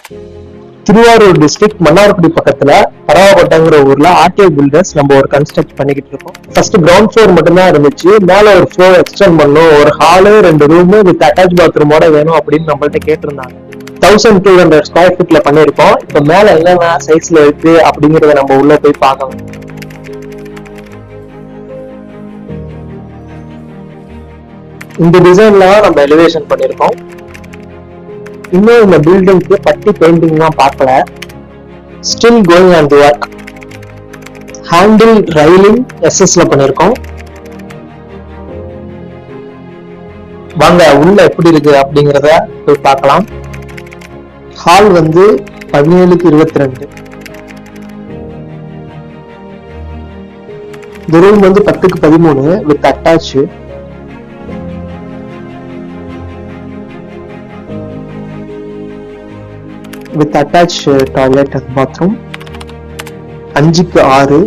Thiruvarur district Mannargudi பக்கத்துல பரவாக்கோட்டைங்கிற ஊர்ல RTO filters நம்ம ஒரு கன்ஸ்ட்ரக்ட் பண்ணிக்கிட்டு இருக்கோம். ஃபர்ஸ்ட் கிரவுண்ட் ஃப்ளோர் மட்டும் தான் இருந்துச்சு. மேல ஒரு ஃப்ளோர் எக்ஸ்டெண்ட் பண்ணும், ஒரு ஹாலு 2 ரூமு வித் அட்டாச் பாத்ரூமோட வேணும் அப்படின்னு நம்மள்ட்ட கேட்டிருந்தாங்க. 1200 ஸ்கொயர் ஃபீட்ல பண்ணிருக்கோம். இப்ப மேல என்னென்ன சைஸ்ல இருக்கு அப்படிங்கறத நம்ம உள்ள போய் பார்க்கலாம். இந்த டிசைன்ல நம்ம எலிவேஷன் பண்ணிருக்கோம். இன்னும் இந்த பில்டிங்க்கு பட்டி பெயிண்டிங் தான் பார்க்கல. Still going on the work. Handle railing எஸ்எஸ்ல பண்ணிருக்கோம். வாங்க உள்ள எப்படி இருக்கு அப்படிங்கறத போய் பார்க்கலாம். ஹால் வந்து 17x22. இந்த ரூம் வந்து 10x13 with attach. with attached toilet and bathroom. 5x6.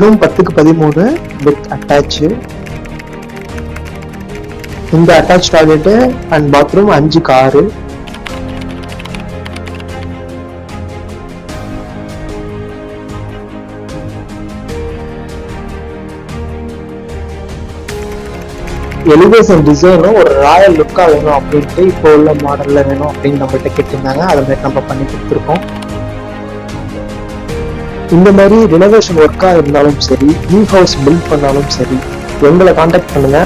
Room 10x13 with attach. இந்த attach toilet and bathroom 5x6. Elevation டிசைனும் ஒரு ராயல் லுக்கா வேணும் அப்படின்ட்டு இப்போ உள்ள மாடல்ல வேணும் அப்படின்னு நம்மகிட்ட கேட்டிருந்தாங்க. அதை மாதிரி நம்ம பண்ணி கொடுத்துருக்கோம். இந்த மாதிரி ரினோவேஷன் ஒர்க்கா இருந்தாலும் சரி, நியூ ஹவுஸ் பில்ட் பண்ணாலும் சரி, எங்களை கான்டாக்ட் பண்ணுங்க.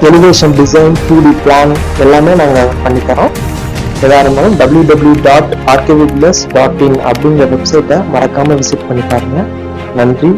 எலிவேஷன் டிசைன், 2D பிளான் எல்லாமே நாங்கள் பண்ணித்தரோம். எதாக இருந்தாலும் www.rkvvillas.in அப்படிங்கிற வெப்சைட்டை மறக்காம விசிட் பண்ணி பாருங்க. நன்றி.